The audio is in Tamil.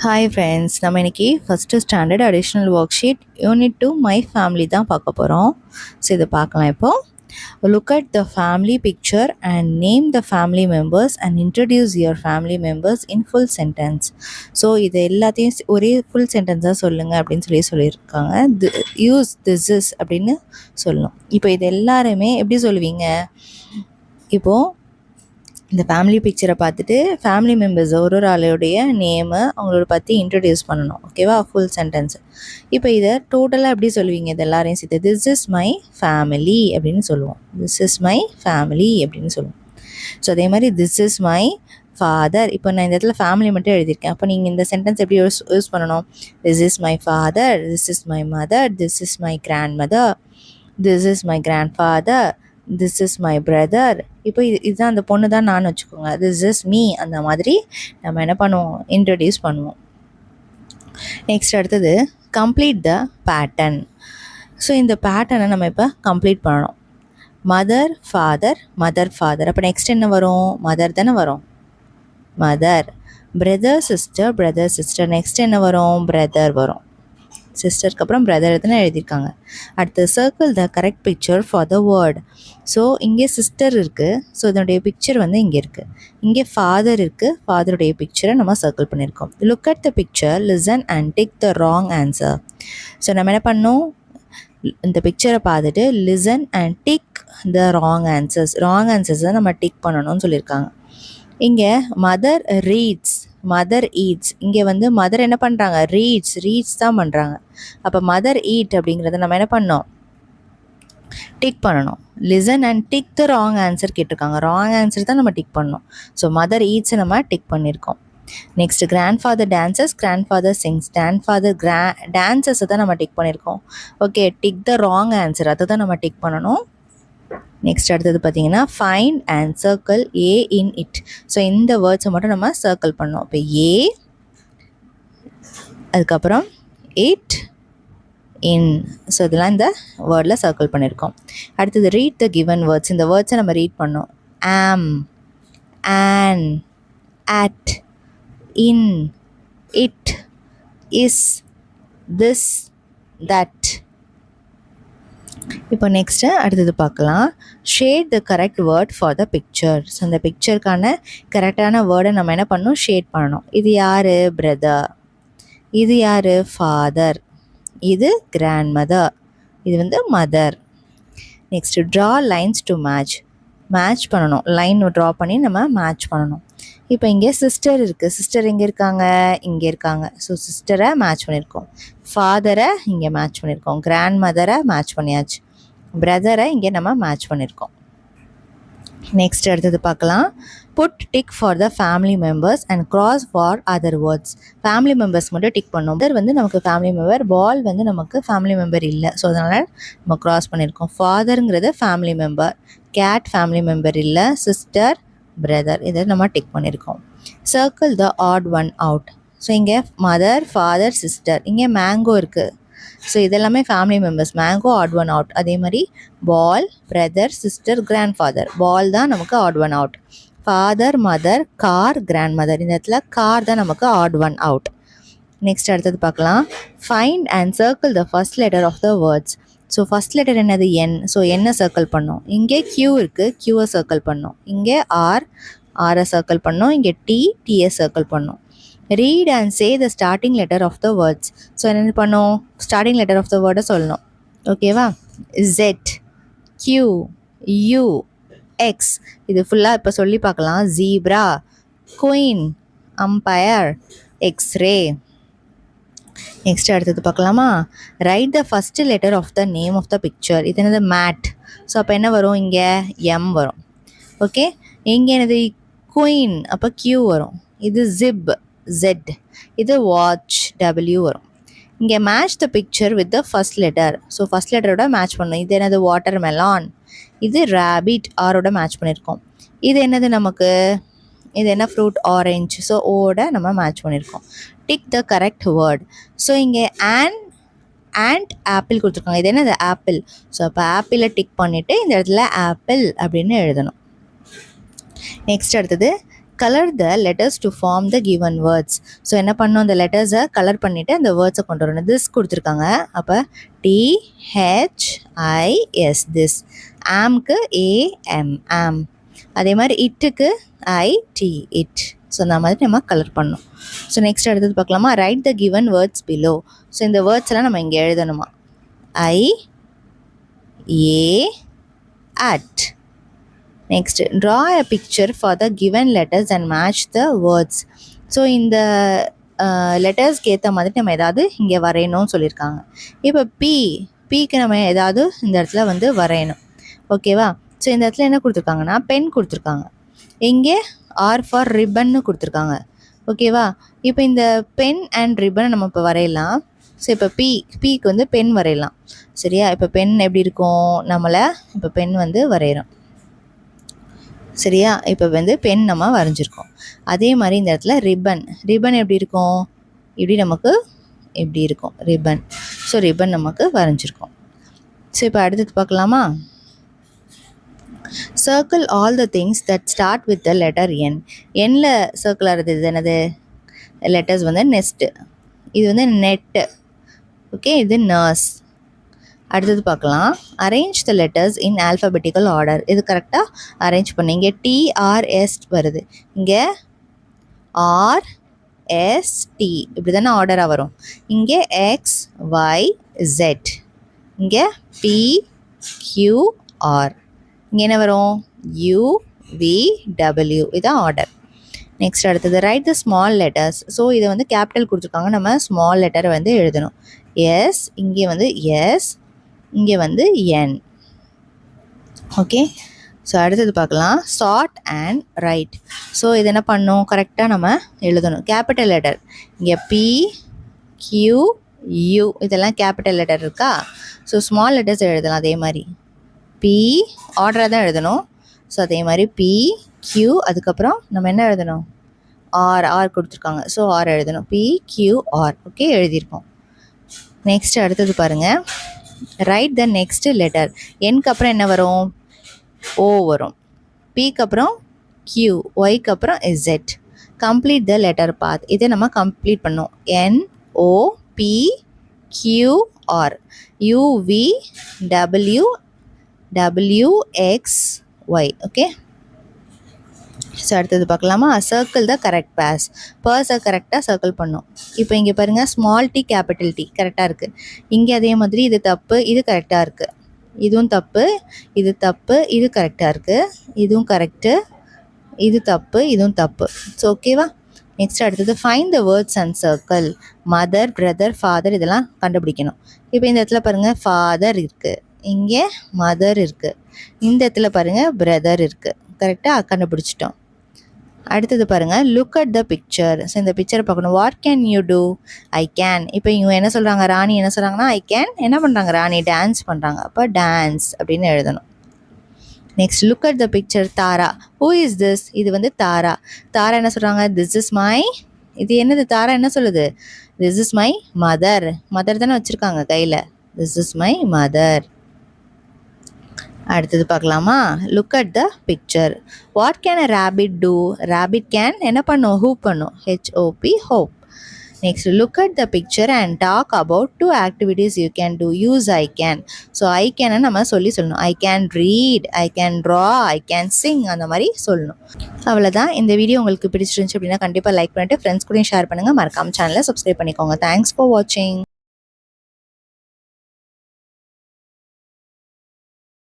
ஹாய் ஃப்ரெண்ட்ஸ், நம்ம இன்னைக்கு first standard additional work sheet unit 2 my family தான் பார்க்க போகிறோம். ஸோ இதை பார்க்கலாம். இப்போது look at the family picture and name the family members and introduce your family members in full sentence. So இது எல்லாத்தையும் ஒரே ஃபுல் சென்டென்ஸாக சொல்லுங்கள் அப்படின்னு சொல்லியிருக்காங்க. யூஸ் திஸ் இஸ் அப்படின்னு சொல்லணும். இப்போ இது எல்லாருமே எப்படி சொல்லுவீங்க? இப்போது இந்த ஃபேமிலி பிக்சரை பார்த்துட்டு ஃபேமிலி மெம்பர்ஸ் ஒரு ஆளுடைய நேமு அவங்களோட பற்றி இன்ட்ரடியூஸ் பண்ணணும். ஓகேவா? Full sentence. இப்போ இதை டோட்டலாக எப்படி சொல்லுவீங்க? இது எல்லாரையும் சேர்த்து திஸ் இஸ் மை ஃபேமிலி அப்படின்னு சொல்லுவோம். திஸ் இஸ் மை ஃபேமிலி அப்படின்னு சொல்லுவோம். ஸோ அதே மாதிரி திஸ் இஸ் மை ஃபாதர். இப்போ நான் இந்த இடத்துல ஃபேமிலி மட்டும் எழுதியிருக்கேன். அப்போ நீங்கள் இந்த சென்டென்ஸ் எப்படி யூஸ் பண்ணணும்? This is my father, this is my mother, this is my grand mother, this is my grand father, this is my brother. இப்போ இதுதான் அந்த பொண்ணு தான் நான் வச்சுக்கோங்க. This is me. அந்த மாதிரி நம்ம என்ன பண்ணுவோம்? இன்ட்ரடியூஸ் பண்ணுவோம். நெக்ஸ்ட் அடுத்தது கம்ப்ளீட் த பேட்டர்ன். ஸோ இந்த பேட்டர்னை நம்ம இப்போ கம்ப்ளீட் பண்ணணும். Mother father, mother father. அப்போ நெக்ஸ்ட் என்ன வரும்? மதர் தானே வரும். Mother. Brother sister, brother sister. Next என்ன வரும்? பிரதர் வரும். சிஸ்டருக்கு அப்புறம் பிரதர் தானே எழுதியிருக்காங்க. அடுத்து circle the correct picture for the word. So இங்கே சிஸ்டர் இருக்குது. ஸோ இதனுடைய பிக்சர் வந்து இங்கே இருக்குது. இங்கே ஃபாதர் இருக்குது. ஃபாதருடைய பிக்சரை நம்ம சர்க்கிள் பண்ணியிருக்கோம். Look at the picture, listen and tick the wrong answer. So நம்ம என்ன பண்ணோம்? இந்த பிக்சரை பார்த்துட்டு listen and tick the wrong answers. ராங் ஆன்சர்ஸை நம்ம டிக் பண்ணணும்னு சொல்லியிருக்காங்க. இங்கே மதர் ரீட்ஸ், மதர் ஈட்ஸ். இங்கே வந்து மதர் என்ன பண்ணுறாங்க? ரீட்ஸ் தான் பண்ணுறாங்க. அப்போ மதர் ஈட் அப்படிங்கிறத நம்ம என்ன பண்ணோம்? டிக் பண்ணணும். Listen and tick the wrong answer கேட்டிருக்காங்க. ராங் ஆன்சர் தான் நம்ம டிக் பண்ணணும். ஸோ மதர் ஈட்ஸை நம்ம டிக் பண்ணியிருக்கோம். Next grandfather dances, grandfather sings. Grandfather டான்சஸை தான் நம்ம டிக் பண்ணியிருக்கோம். Okay, tick the wrong answer அதை தான் நம்ம டிக் பண்ணணும். நெக்ஸ்ட் அடுத்தது பார்த்தீங்கன்னா find and circle A in it. So இந்த வேர்ட்ஸை மட்டும் நம்ம சர்க்கிள் பண்ணோம். இப்போ ஏ, அதுக்கப்புறம் இட், இன். ஸோ இதெல்லாம் இந்த வேர்டில் சர்க்கிள் பண்ணியிருக்கோம். அடுத்தது ரீட் த கிவன் வேர்ட்ஸ். இந்த வேர்ட்ஸை நம்ம ரீட் பண்ணோம். ஆம், on, at, in, it, is, this, that. இப்போ நெக்ஸ்ட்டு அடுத்தது பார்க்கலாம். Shade the correct word for the picture. So அந்த பிக்சருக்கான கரெக்டான வேர்டை நம்ம என்ன பண்ணணும்? ஷேட் பண்ணணும். இது யார்? பிரதர். இது யார்? ஃபாதர். இது கிராண்ட் மதர். இது வந்து mother. Next draw lines to match பண்ணணும். லைன் ட்ரா பண்ணி நம்ம மேட்ச் பண்ணணும். இப்போ இங்கே சிஸ்டர் இருக்குது. சிஸ்டர் எங்கே இருக்காங்க? இங்கே இருக்காங்க. ஸோ சிஸ்டரை மேட்ச் பண்ணியிருக்கோம். ஃபாதரை இங்கே மேட்ச் பண்ணியிருக்கோம். கிராண்ட் மதரை மேட்ச் பண்ணியாச்சு. பிரதரை இங்கே நம்ம மேட்ச் பண்ணியிருக்கோம். நெக்ஸ்ட் அடுத்தது பார்க்கலாம். Put tick for the family members and cross for other words. Family members மட்டும் டிக் பண்ணோம். அதர் வந்து நமக்கு ஃபேமிலி மெம்பர், பால் வந்து நமக்கு ஃபேமிலி மெம்பர் இல்லை. ஸோ அதனால் நம்ம கிராஸ் பண்ணியிருக்கோம். ஃபாதருங்கிறது family member, cat family member இல்லை, சிஸ்டர், பிரதர், இதை நம்ம டிக் பண்ணியிருக்கோம். Circle the odd one out. So இங்கே மதர், ஃபாதர், சிஸ்டர். இங்கே மேங்கோ இருக்குது. ஸோ இதெல்லாமே family members. Mango odd one out. அதே மாதிரி ball, brother, sister, grandfather. Ball தான் நமக்கு odd one out. Father, mother, car, grandmother. இந்த இடத்துல கார் தான் நமக்கு ஆட் ஒன் அவுட். நெக்ஸ்ட் அடுத்தது பார்க்கலாம். Find and circle the first letter of the words. So first letter என்னது? என். ஸோ என்னை சர்க்கிள் பண்ணோம். இங்கே கியூ இருக்குது. கியூவை சர்க்கிள் பண்ணோம். இங்கே ஆரை சர்க்கிள் பண்ணோம். இங்கே டீயை சர்க்கிள் பண்ணோம். Read and say the starting letter of the words. So என்ன பண்ணோம்? ஸ்டார்டிங் லெட்டர் ஆஃப் த வேர்டை சொல்லணும். ஓகேவா? Z, Q, U, X. இது ஃபுல்லாக இப்போ சொல்லி பார்க்கலாம். Zebra, queen, umpire, x-ray. Next அடுத்தது பார்க்கலாமா? Write the first letter of the name of the picture. இது என்னது? மேட். ஸோ அப்போ என்ன வரும்? இங்கே எம் வரும். ஓகே, இங்கே என்னது? குயின். அப்போ கியூ வரும். இது ஜிப், ஜெட். இது வாட்ச், டபிள்யூ வரும். இங்கே match the picture with the first letter. So first லெட்டரோட மேட்ச் பண்ணணும். இது என்னது? Watermelon. இது ரேபிட், ஆரோட மேட்ச் பண்ணியிருக்கோம். இது என்னது நமக்கு? இது என்ன ஃப்ரூட்? ஆரஞ்சு. ஸோ ஓட நம்ம மேட்ச் பண்ணியிருக்கோம். Tick the correct word. So இங்கே அண்ட் ஆப்பிள் கொடுத்துருக்காங்க. இது என்னது? ஆப்பிள். ஸோ அப்போ ஆப்பிளை டிக் பண்ணிவிட்டு இந்த இடத்துல ஆப்பிள் அப்படின்னு எழுதணும். நெக்ஸ்ட் அடுத்தது colour the letters to form the given words. So என்ன பண்ணணும், அந்த லெட்டர்ஸை கலர் பண்ணிவிட்டு அந்த வேர்ட்ஸை கொண்டு வரணும். திஸ் கொடுத்துருக்காங்க. அப்போ THIS திஸ். ஆம்க்கு AM ஆம். அதே மாதிரி இட்டுக்கு IT இட். ஸோ அந்த மாதிரி நம்ம கலர் பண்ணணும். ஸோ நெக்ஸ்ட் அடுத்தது பார்க்கலாமா. ரைட் த கிவன் வேர்ட்ஸ் பிலோ. ஸோ இந்த வேர்ட்ஸ் எல்லாம் நம்ம இங்கே எழுதணுமா. I A at. Next, draw a picture for the given letters and match the words. So இந்த லெட்டர்ஸ்க்கு ஏற்ற மாதிரி நம்ம ஏதாவது இங்கே வரையணும்னு சொல்லியிருக்காங்க. இப்போ பிக்கு நம்ம ஏதாவது இந்த இடத்துல வந்து வரையணும். ஓகேவா. ஸோ இந்த இடத்துல என்ன கொடுத்துருக்காங்கன்னா பென் கொடுத்துருக்காங்க. இங்கே ஆர் ஃபார் ரிப்பன்னு கொடுத்துருக்காங்க. ஓகேவா. இப்போ இந்த பென் அண்ட் ரிப்பனை நம்ம இப்போ வரையலாம். ஸோ இப்போ பிக்கு வந்து பென் வரையலாம். சரியா. இப்போ பென் எப்படி இருக்கும், நம்மளை இப்போ பென் வந்து வரைகிறோம். சரியா. இப்போ வந்து பென் நம்ம வரைஞ்சிருக்கோம். அதே மாதிரி இந்த இடத்துல ரிப்பன் எப்படி இருக்கும், இப்படி நமக்கு எப்படி இருக்கும் ரிப்பன். ஸோ ரிப்பன் நமக்கு வரைஞ்சிருக்கோம். ஸோ இப்போ அடுத்தது பார்க்கலாமா. Circle all the things that start with the letter N. எண்ணில் சர்க்கிள் ஆகிறது இது என்னது, லெட்டர்ஸ் வந்து நெஸ்ட்டு, இது வந்து நெட்டு. ஓகே, இது நர்ஸ். அடுத்தது பார்க்கலாம். Arrange the letters in alphabetical order. இது கரெக்டாக அரேஞ்ச் பண்ணி. இங்கே TRS வருது, இங்கே RST, இப்படி தானே ஆர்டராக வரும். இங்கே XYZ, இங்கே PQR, இங்கே என்ன வரும் UVW. இதுதான் ஆர்டர். நெக்ஸ்ட் அடுத்தது right the small letters. So இதை வந்து கேபிட்டல் கொடுத்துருக்காங்க, நம்ம ஸ்மால் லெட்டரை வந்து எழுதணும். எஸ், இங்கே வந்து எஸ், இங்கே வந்து N. ஓகே. ஸோ அடுத்தது பார்க்கலாம். Chart and right. ஸோ இது என்ன பண்ணணும், கரெக்டாக நம்ம எழுதணும். கேபிட்டல் லெட்டர் இங்கே PQU, இதெல்லாம் கேபிட்டல் லெட்டர் இருக்கா. ஸோ ஸ்மால் லெட்டர்ஸ் எழுதலாம். அதே மாதிரி P ஆர்டராக தான் எழுதணும். ஸோ அதே மாதிரி PQ, அதுக்கப்புறம் நம்ம என்ன எழுதணும், R கொடுத்துருக்காங்க. ஸோ R எழுதணும், PQR. ஓகே, எழுதியிருக்கோம். நெக்ஸ்ட் அடுத்தது பாருங்கள். Write the next letter. என்க்கு அப்புறம் என்ன வரும், O வரும். பிக்கு அப்புறம் Q, ஒய்க்கு அப்புறம் Z. கம்ப்ளீட் த லெட்டர் பாத். இதை நம்ம கம்ப்ளீட் பண்ணோம். NOPQR UVWWXY. ஓகே. ஸோ அடுத்தது பார்க்கலாமா. சர்க்கிள் த கரெக்ட் பர்ஸை கரெக்டாக சர்க்கிள் பண்ணும். இப்போ இங்கே பாருங்கள், ஸ்மால் டி கேபிட்டல் டி கரெக்டாக இருக்குது. இங்கே அதே மாதிரி இது தப்பு, இது கரெக்டாக இருக்குது. இதுவும் தப்பு, இது தப்பு, இது கரெக்டாக இருக்குது. இதுவும் கரெக்டு, இது தப்பு, இதுவும் தப்பு. ஸோ ஓகேவா. நெக்ஸ்ட் அடுத்தது find the words and circle. Mother, brother, father, இதெல்லாம் கண்டுபிடிக்கணும். இப்போ இந்த இடத்துல பாருங்கள் ஃபாதர் இருக்குது, இங்கே மதர் இருக்குது, இந்த இடத்துல பாருங்கள் பிரதர் இருக்குது. கரெக்டாக கண்டுபிடிச்சிட்டோம். அடுத்தது பாருங்கள், look at the picture. So இந்த பிக்சரை பார்க்கணும். What can you do, I can. இப்போ இவங்க என்ன சொல்கிறாங்க, ராணி என்ன சொல்கிறாங்கன்னா ஐ கேன். என்ன பண்ணுறாங்க, ராணி டான்ஸ் பண்ணுறாங்க. அப்போ டான்ஸ் அப்படின்னு எழுதணும். Next look at the picture. Tara, who is this. இது வந்து தாரா என்ன சொல்கிறாங்க, திஸ் இஸ் மை. இது என்னது, தாரா என்ன சொல்லுது, திஸ் இஸ் மை மதர் தானே வச்சுருக்காங்க கையில். This is my mother. அடுத்தது பார்க்கலாமா. Look at the picture. What can a rabbit do. Rabbit can என்ன பண்ணும், ஹூப் பண்ணும், HOP hop. Next look at the picture and talk about 2 activities you can do. Use I can. So I கேனை நம்ம சொல்லணும். I can read, I can draw, I can sing, அந்த மாதிரி சொல்லணும். அவ்வளோதான். இந்த வீடியோ உங்களுக்கு பிடிச்சிருந்துச்சு அப்படின்னா கண்டிப்பாக லைக் பண்ணிட்டு ஃப்ரெண்ட்ஸ் கூடயும் ஷேர் பண்ணுங்கள். மறக்காம சேனலை சப்ஸ்கிரைப் பண்ணிக்கோங்க. தேங்க்ஸ் ஃபார் வாட்சிங்.